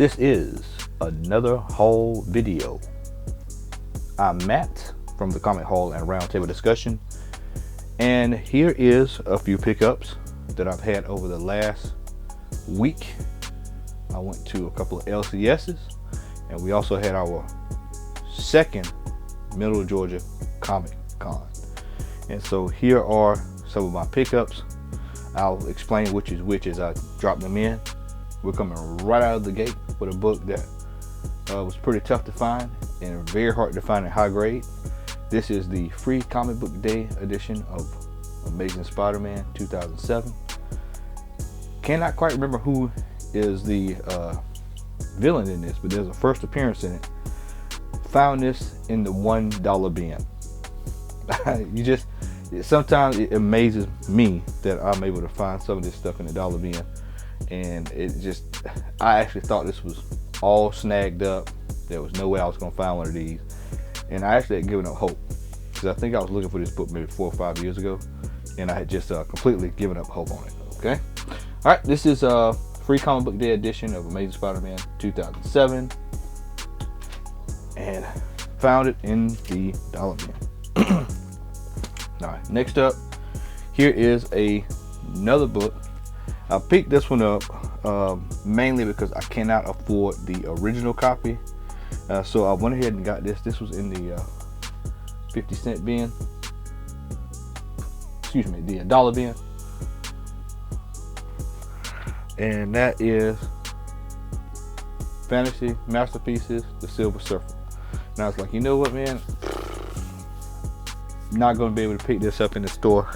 This is another haul video. I'm Matt from the Comic Haul and Roundtable Discussion, and here is a few pickups that I've had over the last week. I went to a couple of LCSs, and we also had our second Middle Georgia Comic Con. And so here are some of my pickups. I'll explain which is which as I drop them in. We're coming right out of the gate with a book that was pretty tough to find and very hard to find in high grade. This is the free comic book day edition of Amazing Spider-Man 2007. Cannot quite remember who is the villain in this, but there's a first appearance in it. Found this in the $1 bin. Sometimes it amazes me that I'm able to find some of this stuff in the $1 bin. And I actually thought this was all snagged up. There was no way I was gonna find one of these. And I actually had given up hope, because I think I was looking for this book maybe 4 or 5 years ago, and I had just completely given up hope on it. Okay. All right, this is a free comic book day edition of Amazing Spider-Man 2007, and found it in the $1 bin. All right, next up, here is another book. I picked this one up mainly because I cannot afford the original copy, so I went ahead and got this. This was in the 50-cent bin. Excuse me, the $1 bin. And that is Fantasy Masterpieces, The Silver Surfer. And I was like, you know what, man? Not going to be able to pick this up in the store,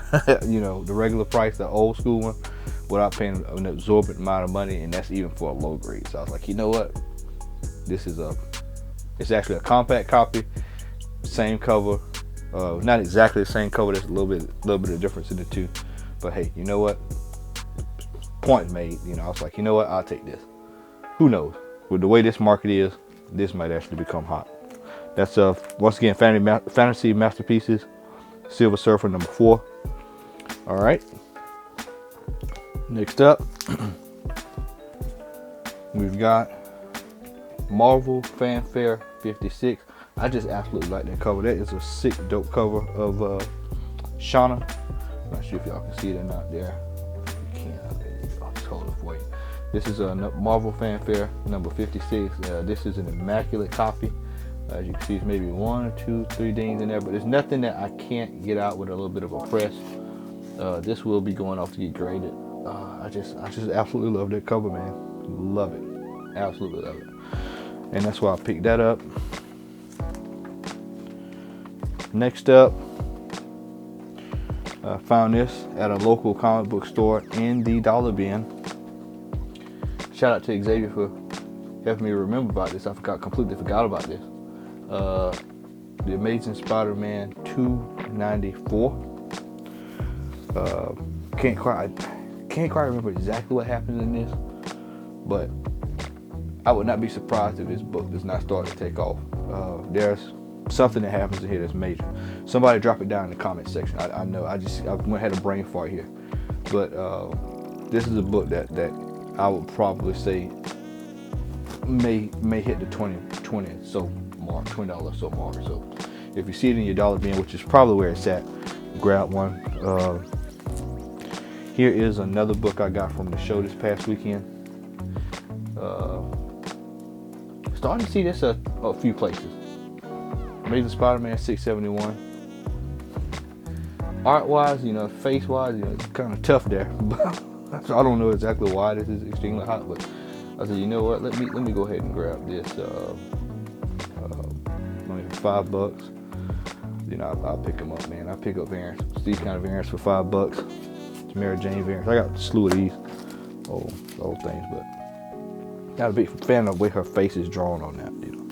you know, the regular price, the old school one, without paying an exorbitant amount of money, and that's even for a low grade. So I was like, you know what? It's actually a compact copy, same cover, not exactly the same cover. There's a little bit of difference in the two, but hey, you know what? Point made. You know, I was like, you know what? I'll take this. Who knows? With the way this market is, this might actually become hot. That's once again Fantasy Masterpieces, Silver Surfer number 4. All right. Next up, we've got Marvel Fanfare 56. I just absolutely like that cover. That is a sick, dope cover of Shauna. I'm not sure if y'all can see it or not there. You can. I'll just hold it for you. This is a Marvel Fanfare number 56. This is an immaculate copy. As you can see, it's maybe 1 or 2, 3 dings in there, but there's nothing that I can't get out with a little bit of a press. This will be going off to get graded. I just absolutely love that cover, man. Love it. Absolutely love it. And that's why I picked that up. Next up, I found this at a local comic book store in the $1 bin. Shout out to Xavier for helping me remember about this. I completely forgot about this. The Amazing Spider-Man 294. Can't quite remember exactly what happens in this, but I would not be surprised if this book does not start to take off. There's something that happens in here that's major. Somebody drop it down in the comment section. I know. I had a brain fart here, but this is a book that I would probably say may hit the $20 so mark. So if you see it in your $1 bin, which is probably where it's at, grab one. Here is another book I got from the show this past weekend. Starting to see this a few places. Amazing Spider-Man 671. Art-wise, you know, face-wise, you know, it's kind of tough there. I don't know exactly why this is extremely hot, but I said, you know what? Let me go ahead and grab this. Only for $5. You know, I'll pick them up, man. I pick up variants, these kind of variants for $5. Mary Jane variants. I got a slew of these old things, but got a big fan of the way her face is drawn on that, you know.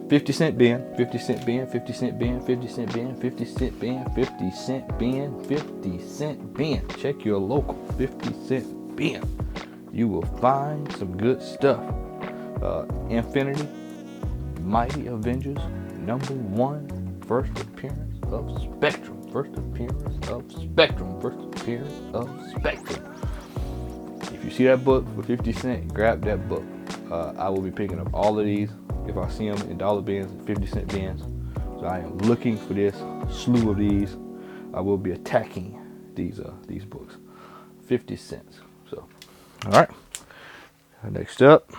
50-cent bin, 50-cent bin, 50-cent bin, 50-cent bin, 50-cent bin, 50-cent bin, 50-cent bin. Check your local 50-cent bin. You will find some good stuff. Infinity, Mighty Avengers, number 1, first appearance of Spectrum. First appearance of Spectrum. If you see that book for 50 cents, grab that book. I will be picking up all of these if I see them in dollar bins and 50-cent bins. So I am looking for this slew of these. I will be attacking these books. 50 cents. So, all right. Next up,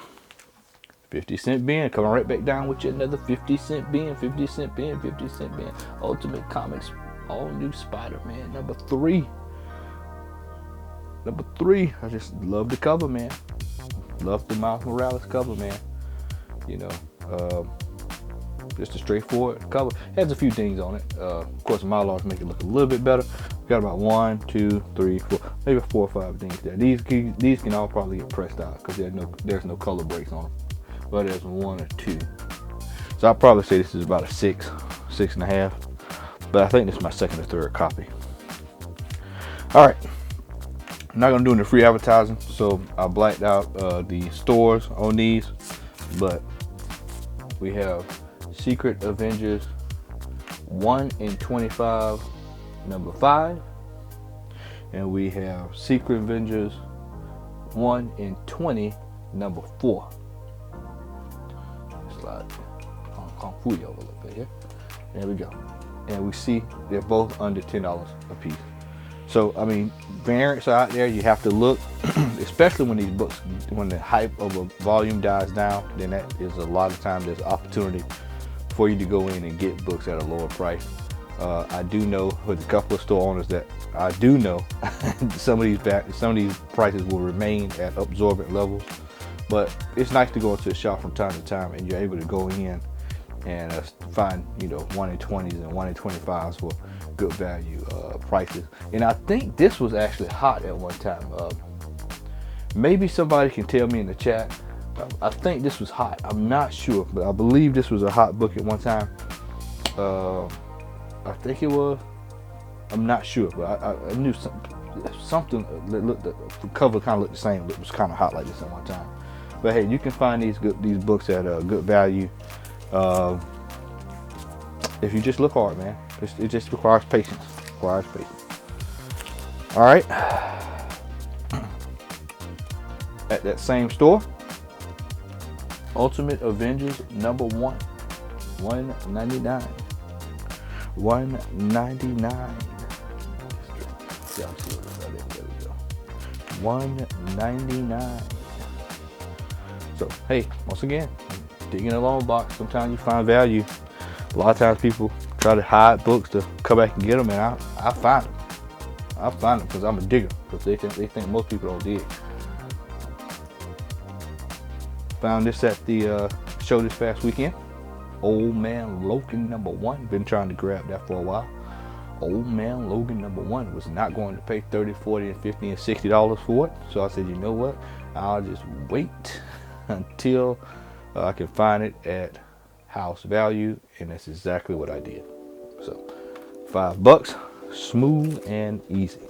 50-cent bin. Coming right back down with you another 50-cent bin, 50-cent bin, 50-cent bin. Ultimate Comics, all new Spider-Man number 3. Number 3. I just love the cover, man. Love the Miles Morales cover, man. You know, just a straightforward cover. Has a few things on it. Of course, Mylars make it look a little bit better. Got about 1, 2, 3, 4, maybe 4 or 5 things there. These can all probably get pressed out because there's no color breaks on them. But there's 1 or 2. So I'll probably say this is about a 6, 6.5. But I think this is my 2nd or 3rd copy. All right. I'm not gonna do any free advertising, so I blacked out the stores on these. But we have Secret Avengers 1 in 25, number 5, and we have Secret Avengers 1 in 20, number 4. Slide Kung Fu over a little bit here. There we go. And we see they're both under $10 a piece. So I mean, variants are out there. You have to look, especially when these books, when the hype of a volume dies down, then that is a lot of time there's opportunity for you to go in and get books at a lower price. I do know with a couple of store owners that I do know some of these prices will remain at absorbent levels, but it's nice to go into a shop from time to time and you're able to go in and find 1 in 20s and 1 in 25s for good value prices. And I think this was actually hot at one time. Maybe somebody can tell me in the chat. I think this was hot. I'm not sure, but I believe this was a hot book at one time. I think it was. I'm not sure, but I knew something that looked, the cover kind of looked the same. It was kind of hot like this at one time. But hey, you can find these books at a good value if you just look hard, man. It just requires patience. All right. At that same store, Ultimate Avengers number 1, $1.99. $1.99. There we go. $1.99. So hey, once again, digging a long box. Sometimes you find value. A lot of times people try to hide books to come back and get them, and I find them. I find them because I'm a digger. Because they think most people don't dig. Found this at the show this past weekend. Old Man Logan number 1. Been trying to grab that for a while. Old Man Logan number 1 was not going to pay $30, $40, and $50 and $60 for it. So I said, you know what? I'll just wait until I can find it at house value, and that's exactly what I did. So $5, smooth and easy.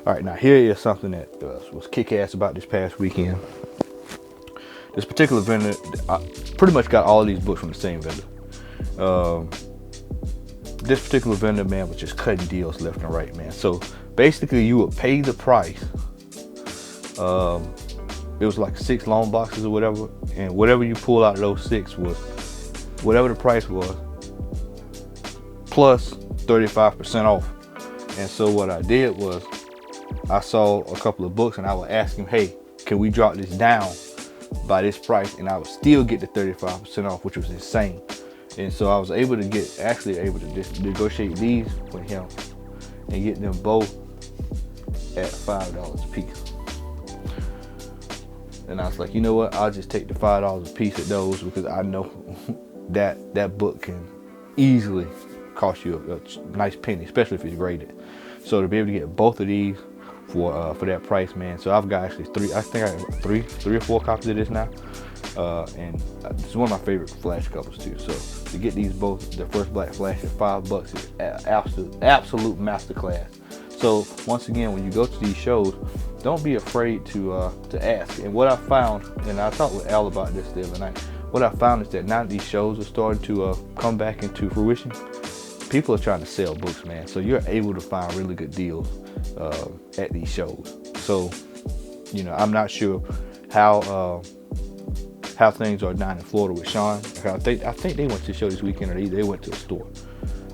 All right, now here is something that was kick-ass about this past weekend. This particular vendor, I pretty much got all of these books from the same vendor. This particular vendor, man, was just cutting deals left and right, man. So basically, you would pay the price. It was like 6 long boxes or whatever, and whatever you pull out of those 6 was whatever the price was plus 35% off. And so what I did was I saw a couple of books and I would ask him, hey, can we drop this down by this price? And I would still get the 35% off, which was insane. And so I was able to negotiate these with him and get them both at $5 a piece. And I was like, you know what? I'll just take the $5 a piece at those, because I know that book can easily cost you a nice penny, especially if it's graded. So to be able to get both of these for that price, man. So I've got actually 3. I think I have 3 or 4 copies of this now. And it's one of my favorite Flash covers too. So to get these both, the first Black Flash at $5 is absolute masterclass. So once again, when you go to these shows, don't be afraid to ask. And what I found, and I talked with Al about this the other night, what I found is that now these shows are starting to come back into fruition. People are trying to sell books, man. So you're able to find really good deals at these shows. So You know, I'm not sure how things are down in Florida with Sean. I think they went to the show this weekend, or they went to a store.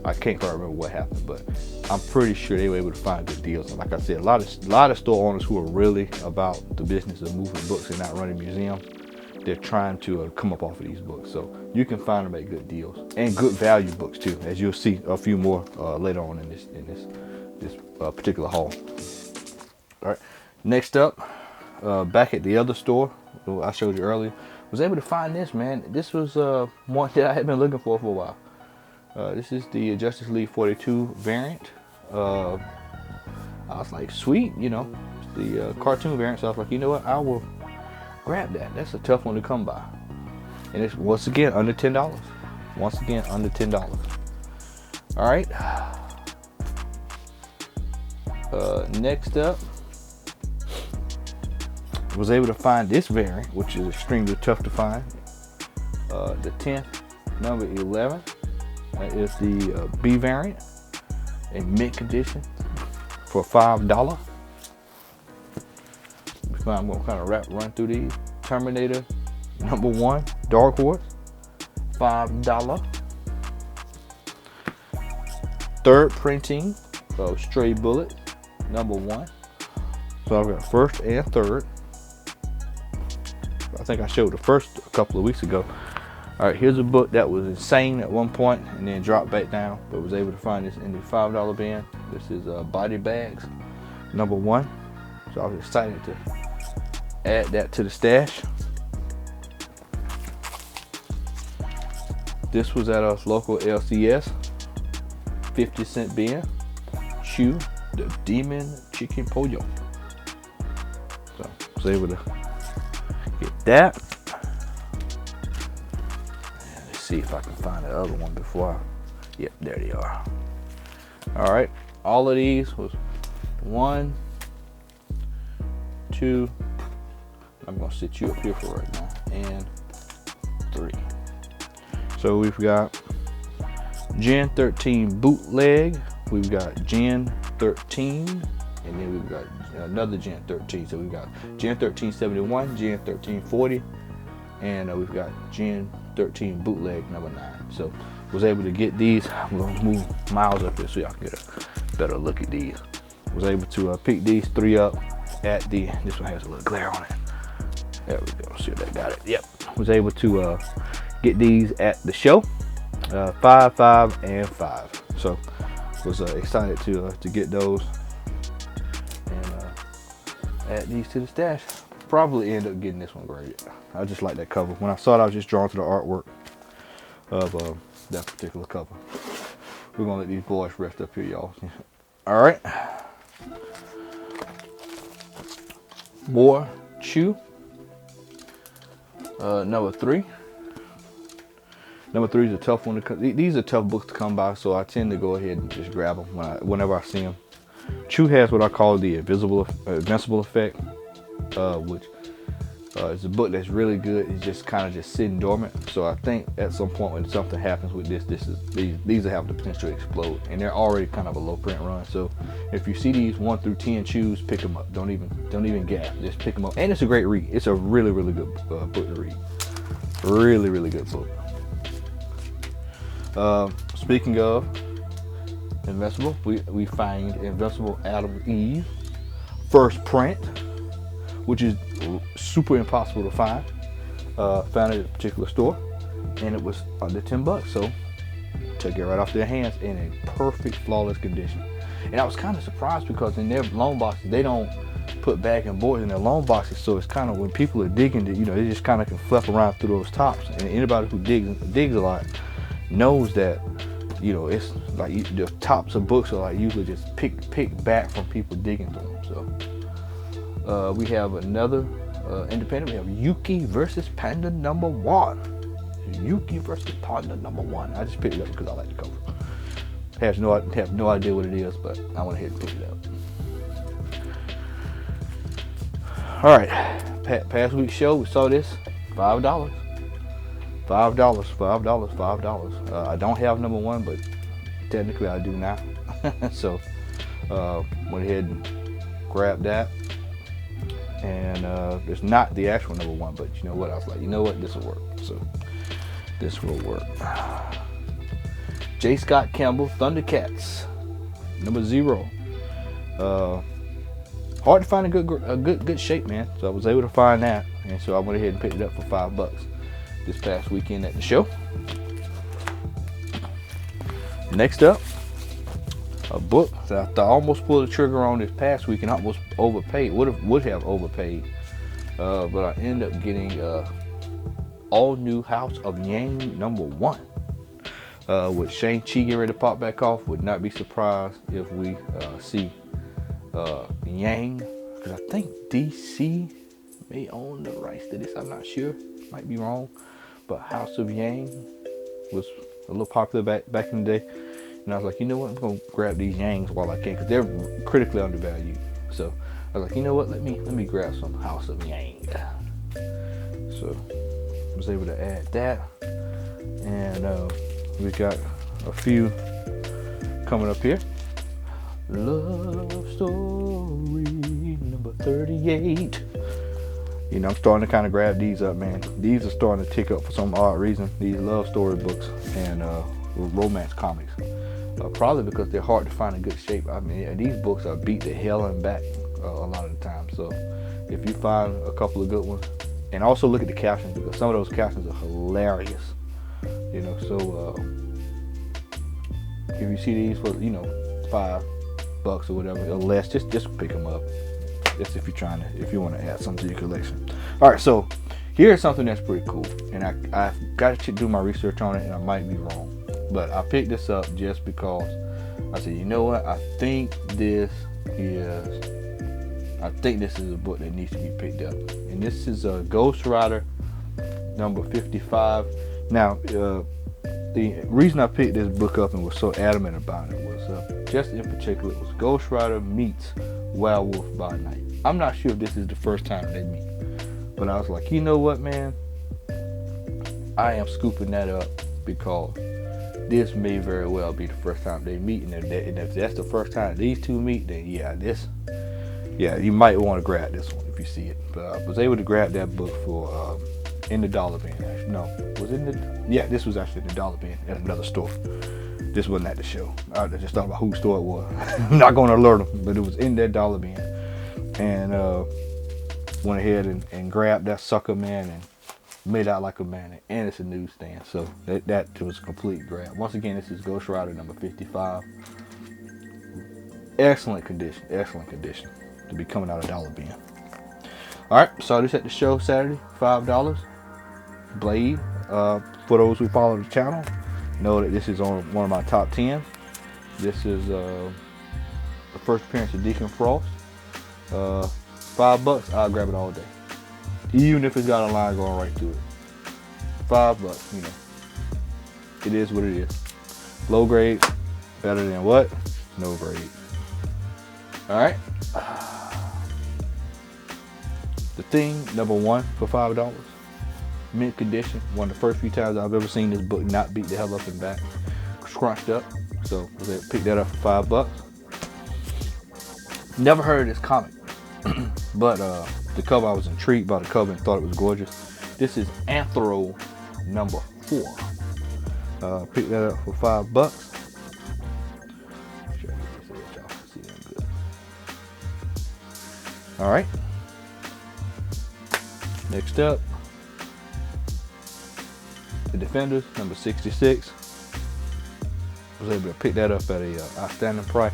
I can't quite remember what happened, but I'm pretty sure they were able to find good deals. And like I said, a lot of store owners who are really about the business of moving books and not running museums, they're trying to come up off of these books. So you can find them at good deals and good value books too, as you'll see a few more later on in this particular haul. All right, next up, back at the other store I showed you earlier, was able to find this, man. This was one that I had been looking for a while. This is the Justice League 42 variant. I was like, sweet, you know, it's the cartoon variant. So I was like, you know what, I will grab that. That's a tough one to come by. And it's once again under $10. Once again under $10. All right. Next up, was able to find this variant, which is extremely tough to find. The 10th, number 11. That is the B variant in mint condition for $5. I'm going to kind of run through these. Terminator number 1, Dark Horse, $5. Third printing of Stray Bullet number 1. So I've got first and third. I think I showed the first a couple of weeks ago. All right, here's a book that was insane at one point and then dropped back down, but was able to find this in the $5 bin. This is Body Bags number 1. So I was excited to add that to the stash. This was at a local LCS, 50-cent bin. Chew the Demon Chicken Pollo. So I was able to get that. See if I can find the other one before yep, there they are. All right, all of these was 1, 2, I'm gonna sit you up here for right now, and 3. So we've got Gen 13 bootleg, we've got Gen 13, and then we've got another Gen 13. So we've got Gen 1371, Gen 1340, and we've got Gen 13 bootleg number 9. So was able to get these. I'm gonna move Miles up here so y'all can get a better look at these. Was able to pick these 3 up at the, this one has a little glare on it. There we go, see if that got it. Yep, was able to get these at the show, 5, 5, and 5. So was excited to get those and add these to the stash. Probably end up getting this one graded. I just like that cover. When I saw it, I was just drawn to the artwork of that particular cover. We're gonna let these boys rest up here, y'all. All right. More Chew. Number 3. Number 3 is a tough one to come. These are tough books to come by, so I tend to go ahead and just grab them whenever I see them. Chew has what I call the invincible effect, which is a book that's really good. It's just kind of just sitting dormant. So I think at some point when something happens with this, these have the potential to explode, and they're already kind of a low print run. So if you see these 1 through 10 Chews, pick them up. Don't even gasp. Just pick them up, and it's a great read. It's a really good book to read. Really good book. Speaking of Invincible, we find Invincible Adam Eve first print, which is super impossible to find. Found it at a particular store, and it was under $10. So took it right off their hands in a perfect, flawless condition. And I was kind of surprised because in their loan boxes, they don't put bag and boards in their loan boxes. So it's kind of, when people are digging, they just kind of can flip around through those tops. And anybody who digs a lot knows that, it's like the tops of books are like usually just picked back from people digging through them. So we have another independent. We have Yuki versus Panda number 1. Yuki versus Panda number 1. I just picked it up because I like the cover. Have no idea what it is, but I went ahead and picked it up. All right, past week's show, we saw this, $5. $5. I don't have number 1, but technically I do now. So went ahead and grabbed that. And it's not the actual number 1, but you know what? I was like, you know what? This will work. So this will work. J. Scott Campbell, Thundercats, number 0. Hard to find a good shape, man. So I was able to find that, and so I went ahead and picked it up for $5 this past weekend at the show. Next up, a book that I almost pulled the trigger on this past week and almost overpaid. Would have overpaid, but I ended up getting all new House of Yang number 1. With Shang-Chi getting ready to pop back off, would not be surprised if we see Yang, because I think DC may own the rights to this. I'm not sure, might be wrong, but House of Yang was a little popular back in the day, and I was like, you know what, I'm gonna grab these Yangs while I can, because they're critically undervalued. So I was like, you know what, let me grab some House of Yang. So I was able to add that, and we got a few coming up here. Love story number 38. You know, I'm starting to kind of grab these up, man. These are starting to tick up for some odd reason. These love story books and romance comics. Probably because they're hard to find in good shape. I mean, these books are beat the hell and back a lot of the time. So if you find a couple of good ones, and also look at the captions, because some of those captions are hilarious. You know, so if you see these for, you know, $5 or whatever or less, just pick them up. Just if you want to add something to your collection. All right, so here's something that's pretty cool, and I've got to do my research on it, and I might be wrong, but I picked this up just because I said, you know what, I think this is a book that needs to be picked up, and this is Ghost Rider number 55. Now, the reason I picked this book up and was so adamant about it was just in particular, it was Ghost Rider meets Werewolf by Night. I'm not sure if this is the first time they meet, but I was like, you know what, man, I am scooping that up, because this may very well be the first time they meet, and if that's the first time these two meet, then yeah, you might want to grab this one if you see it. But I was able to grab that book for in the dollar bin. Actually, no, was it in the? Yeah, this was actually in the dollar bin at another store. This wasn't at the show. I just thought about whose store it was. I'm not going to alert them, but it was in that dollar bin, and went ahead and grabbed that sucker, man, and made out like a man. And it's a newsstand, so that was a complete grab. Once again, this is Ghost Rider number 55. Excellent condition to be coming out of dollar bin. All right, saw this at the show Saturday, $5. Blade. For those who follow the channel, know that this is on one of my top 10. This is the first appearance of Deacon Frost. $5, I'll grab it all day, even if it's got a line going right through it. $5, you know, it is what it is. Low grade, better than what? No grade. All right. The Thing, number 1 for $5. Mint condition. One of the first few times I've ever seen this book not beat the hell up and back. Scrunched up. So I was able to pick that up for $5. Never heard of this comic. But the cover, I was intrigued by the cover and thought it was gorgeous. This is Anthro number 4. Picked that up for $5. All right. Next up, The Defenders number 66. Was able to pick that up at a outstanding price,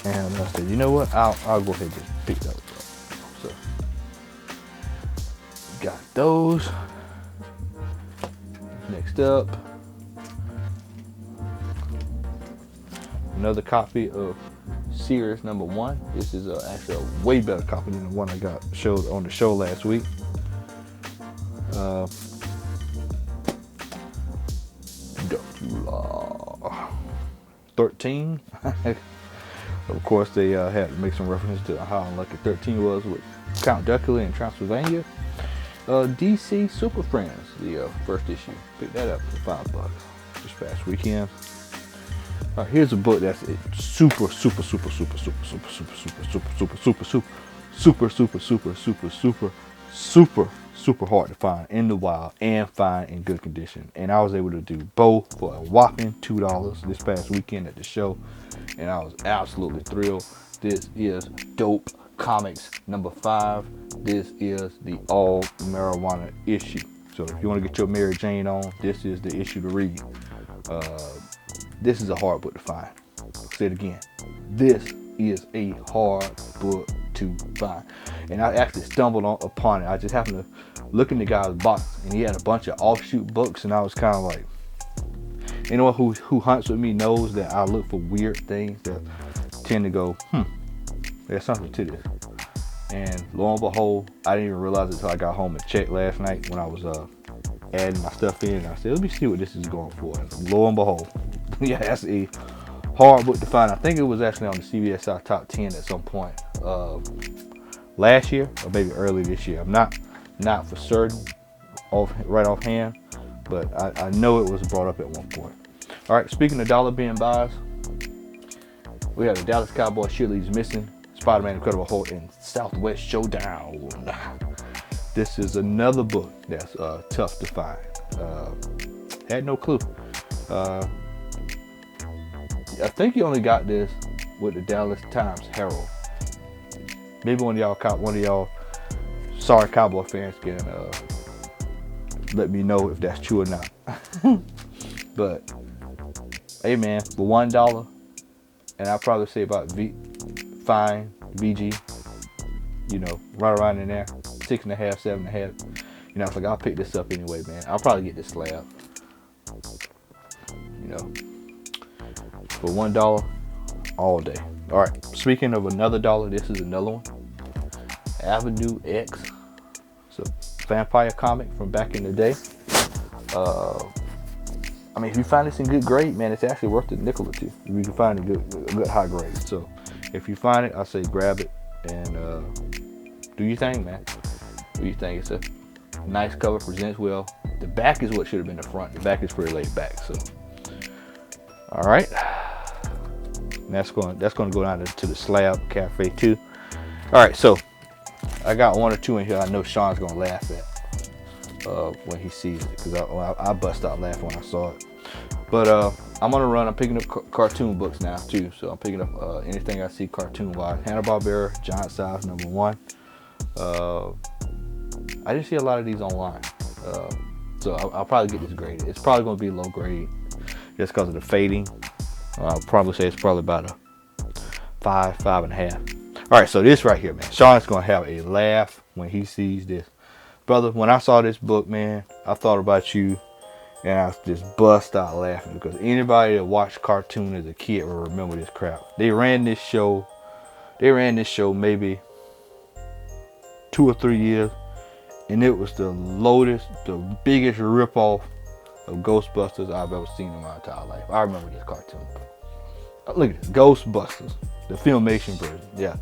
and I said, you know what, I'll go ahead and just pick those up. So got those. Next up, another copy of Series number 1. This is actually a way better copy than the one I got showed on the show last week. Dracula 13. Of course, they had to make some reference to how unlucky 13 was with Count Dracula in Transylvania. DC Super Friends, the first issue. Picked that up for $5 this past weekend. Here's a book that's super super hard to find in the wild and find in good condition. And I was able to do both for a whopping $2 this past weekend at the show, and I was absolutely thrilled. This is Dope Comics number 5. This is the all marijuana issue. So if you want to get your Mary Jane on, this is the issue to read. This is a hard book to find. I'll say it again. This is a hard book to find. And I actually stumbled upon it. I just happened to look in the guy's box, and he had a bunch of offshoot books, and I was kind of like, anyone who hunts with me knows that I look for weird things that tend to go, there's something to this. And lo and behold, I didn't even realize it until I got home and checked last night when I was adding my stuff in. And I said, let me see what this is going for. And lo and behold, yeah, that's a hard book to find. I think it was actually on the CBSI top 10 at some point last year, or maybe early this year. I'm not for certain right offhand, but I know it was brought up at one point. All right, speaking of dollar bin buys, we have the Dallas Cowboys Shirley's Missing, Spider-Man Incredible Hulk, and Southwest Showdown. This is another book that's tough to find. Had no clue. I think you only got this with the Dallas Times Herald. Maybe one of y'all sorry Cowboy fans can let me know if that's true or not. But hey man, for $1, and I'll probably say about fine VG, you know, right around in there, 6.5, 7.5. You know, it's like I'll pick this up anyway, man. I'll probably get this slab. You know, for $1 all day. All right. Speaking of another dollar, this is another one. Avenue X. It's a vampire comic from back in the day. I mean, if you find this in good grade, man, it's actually worth a nickel or two. If you can find a good high grade. So if you find it, I say grab it and do your thing, man. Do your thing. It's a nice cover, presents well. The back is what should have been the front. The back is pretty laid back. So, all right. And that's going to go down to the Slab Cafe too. All right, so I got one or two in here I know Sean's going to laugh at when he sees it, because I bust out laughing when I saw it. But I'm picking up cartoon books now too. So I'm picking up anything I see cartoon wise. Hanna-Barbera, Giant Size #1. I didn't see a lot of these online. So I'll probably get this graded. It's probably going to be low grade just because of the fading. I'll probably say it's probably about a 5.5. All right, so this right here, man. Sean's going to have a laugh when he sees this. Brother, when I saw this book, man, I thought about you, and I just bust out laughing, because anybody that watched cartoon as a kid will remember this crap. They ran this show maybe 2 or 3 years, and it was the biggest ripoff of Ghostbusters I've ever seen in my entire life. I remember this cartoon. Look at this, Ghostbusters, the Filmation version. Yeah,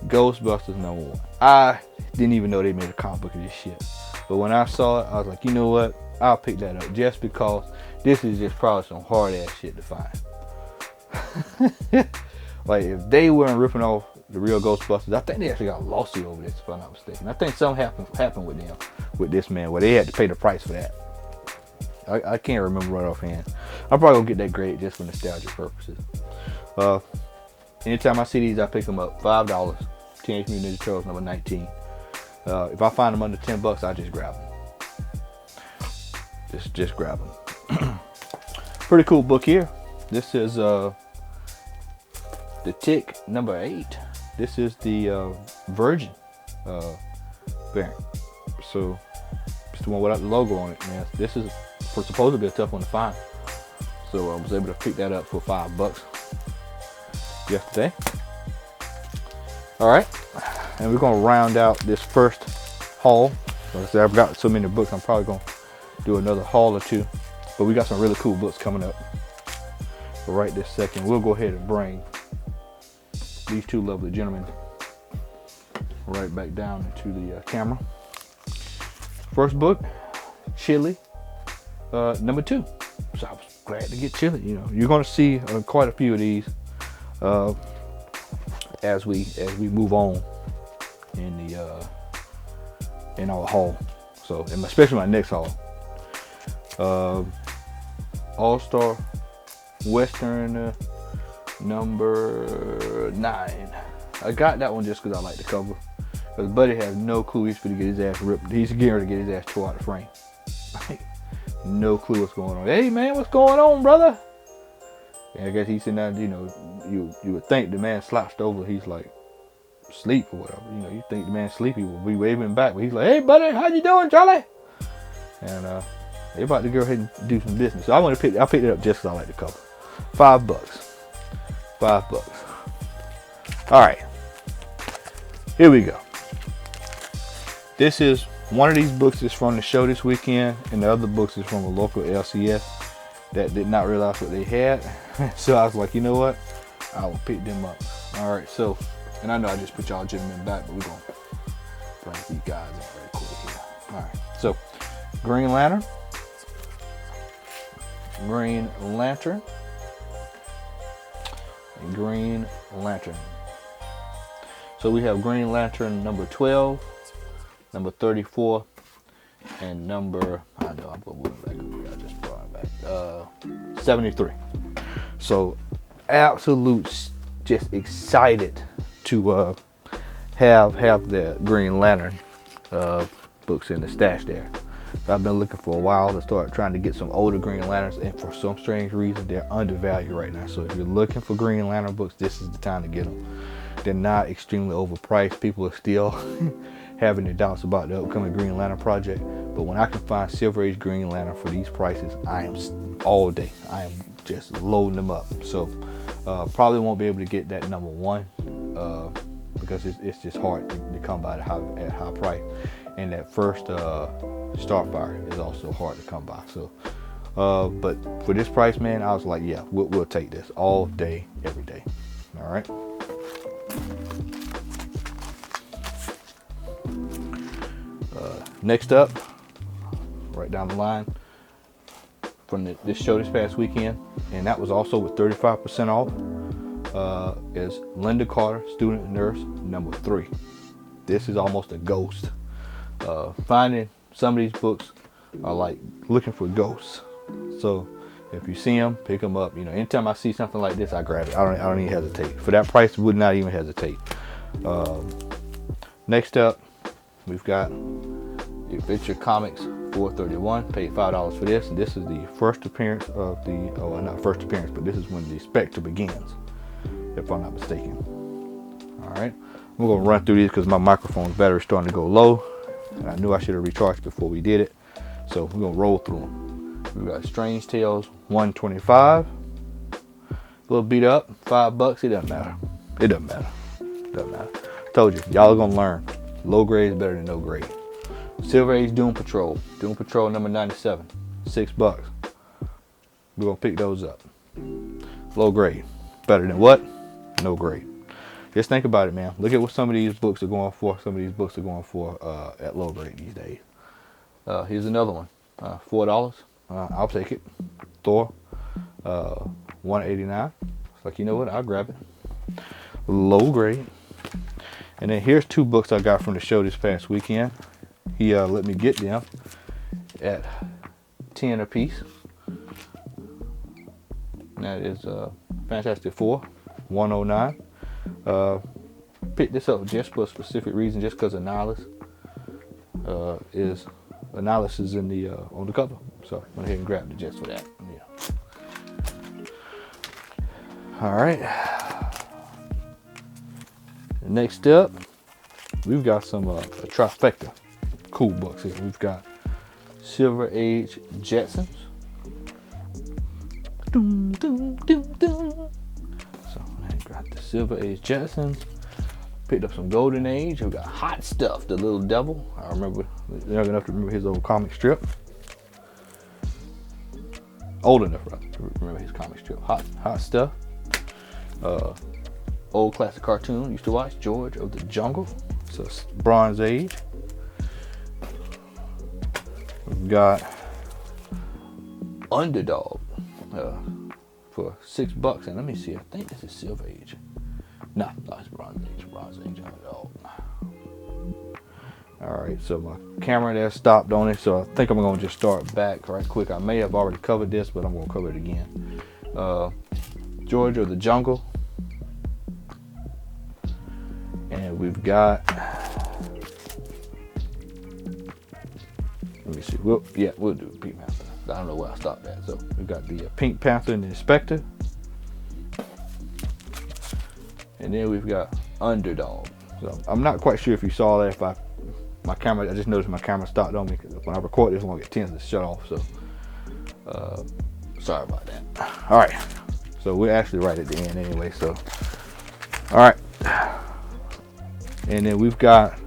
Ghostbusters #1. I didn't even know they made a comic book of this shit. But when I saw it, I was like, you know what? I'll pick that up just because this is just probably some hard ass shit to find. Like, if they weren't ripping off the real Ghostbusters, I think they actually got a lawsuit over this, if I'm not mistaken. I think something happened with them, with this man, where they had to pay the price for that. I can't remember right offhand. I'm probably gonna get that grade just for nostalgia purposes. Anytime I see these, I pick them up. $5. Teenage Mutant Ninja Turtles #19. If I find them under $10, I just grab them. Just grab them. Pretty cool book here. This is the Tick #8. This is the Virgin variant. So it's the one without the logo on it, man. This is supposed to be a tough one to find. So I was able to pick that up for $5 yesterday. All right, and we're gonna round out this first haul. Like I said, I've got so many books, I'm probably gonna do another haul or two, but we got some really cool books coming up. But right this second, we'll go ahead and bring these two lovely gentlemen right back down into the camera. First book, Chili, #2. So I was glad to get Chili. You know, you're gonna see quite a few of these as we move on in our haul. So, and especially my next haul. All-Star Western number 9. I got that one just because I like the cover. Because Buddy has no clue he's going to get his ass ripped. He's getting ready to get his ass tore out the frame. No clue what's going on. Hey man, what's going on, brother? And I guess he's sitting down, you know, you would think the man slouched over, he's like sleep or whatever. You know, you think the man sleepy will be waving back, but he's like, hey buddy, how you doing, Charlie? And they about to go ahead and do some business. So I picked it up just because I like the cover. $5. $5. Alright. Here we go. This is one of these books is from the show this weekend, and the other books is from a local LCS that did not realize what they had. So I was like, you know what? I will pick them up. Alright, so, and I know I just put y'all gentlemen back, but we're going to bring these guys in very quick here. Alright, so Green Lantern. Green Lantern. And Green Lantern. So we have Green Lantern number 12, number 34, and number, I know I'm going to move it back over here. I just brought it back. 73. So absolute, just excited to have the Green Lantern books in the stash there. So I've been looking for a while to start trying to get some older Green Lanterns, and for some strange reason they're undervalued right now. So if you're looking for Green Lantern books, this is the time to get them. They're not extremely overpriced. People are still having their doubts about the upcoming Green Lantern project, but when I can find Silver Age Green Lantern for these prices, I am all day. I am just loading them up. So probably won't be able to get that number 1 because it's just hard to come by at high price, and that first Starfire is also hard to come by. So but for this price, man, I was like, yeah, we'll take this all day, every day. All right. Next up, right down the line from this show this past weekend, and that was also with 35% off, is Linda Carter, Student Nurse number 3. This is almost a ghost. Finding some of these books are like looking for ghosts. So if you see them, pick them up. You know, anytime I see something like this, I grab it. I don't even hesitate. For that price, would not even hesitate. Next up, we've got Adventure Comics 431. Paid $5 for this, and this is the first appearance of the, not first appearance, but this is when the Spectre begins, if I'm not mistaken. All right, I'm gonna run through these because my microphone's battery is starting to go low, and I knew I should have recharged before we did it. So we're gonna roll through them. We've got Strange Tales 125. A little beat up, $5. It doesn't matter. It doesn't matter. It doesn't matter. Told you, y'all are gonna learn. Low grade is better than no grade. Silver Age Doom Patrol. Doom Patrol number 97. $6. We're gonna pick those up. Low grade. Better than what? No grade. Just think about it, man. Look at what some of these books are going for. Some of these books are going for at low grade these days. Here's another one. $4. I'll take it. Thor. $189. It's like, you know what? I'll grab it. Low grade. And then here's 2 books I got from the show this past weekend. He let me get them at 10 a piece. And that is Fantastic Four, $109. Picked this up just for a specific reason, just because Annihilus is in the on the cover. So I went ahead and grabbed it just for that. Yeah. All right. Next up, we've got some a trifecta cool books here. We've got Silver Age Jetsons. Doom, doom, doom, doom. So I got the Silver Age Jetsons. Picked up some Golden Age. We got Hot Stuff, the Little Devil. I remember, young enough to remember his old comic strip. Old enough, rather, to remember his comic strip. Hot Stuff. Old classic cartoon used to watch, George of the Jungle. So it's Bronze Age. We've got Underdog for $6. And let me see, I think this is Silver Age. No, it's Bronze Age. Bronze Age Underdog. Alright, so my camera there stopped on it, so I think I'm going to just start back right quick. I may have already covered this, but I'm going to cover it again. Georgia, the jungle. And we've got, let me see, we'll do Pink Panther. I don't know where I stopped at. So we've got the Pink Panther and the Inspector. And then we've got Underdog. So I'm not quite sure if you saw that. If my camera, I just noticed my camera stopped on me because when I record this one, it tends to shut off. So sorry about that. All right, so we're actually right at the end anyway. So all right, and then we've got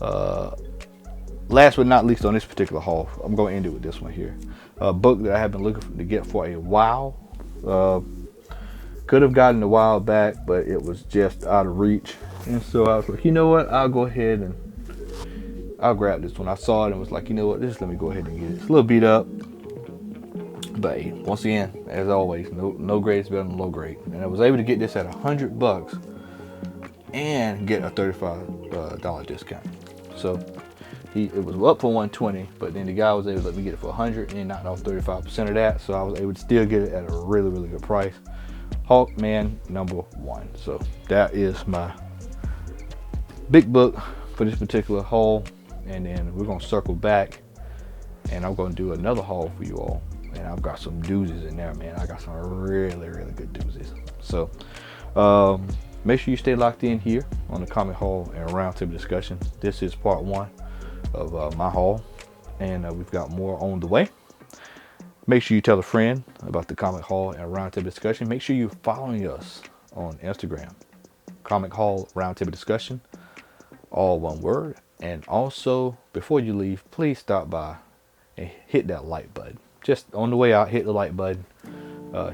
last but not least on this particular haul, I'm going to end it with this one here. A book that I have been looking to get for a while. Could have gotten a while back, but it was just out of reach. And so I was like, you know what? I'll go ahead and I'll grab this one. I saw it and was like, you know what? Just let me go ahead and get it. It's a little beat up, but hey, once again, as always, no grade is better than low grade. And I was able to get this at $100 and get a $35 discount. So it was up for $120, but then the guy was able to let me get it for $100 and knocked off 35% of that. So I was able to still get it at a really, really good price. Hawkman #1. So that is my big book for this particular haul, and then we're gonna circle back and I'm gonna do another haul for you all, and I've got some doozies in there, man. I got some really, really good doozies. So make sure you stay locked in here on the Comic Haul and Roundtable Discussion. This is part 1 of my haul, and we've got more on the way. Make sure you tell a friend about the Comic Haul and Roundtable Discussion. Make sure you're following us on Instagram, Comic Haul Roundtable Discussion, all one word. And also, before you leave, please stop by and hit that like button. Just on the way out, hit the like button,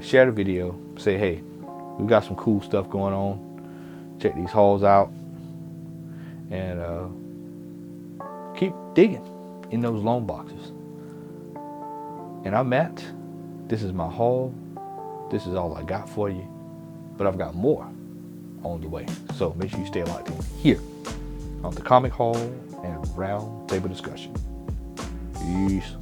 share the video, say, hey, we got some cool stuff going on. Check these hauls out, and keep digging in those loan boxes. And I'm Matt. This is my haul. This is all I got for you, but I've got more on the way. So make sure you stay locked in here on the Comic Haul and Round Table Discussion. Peace.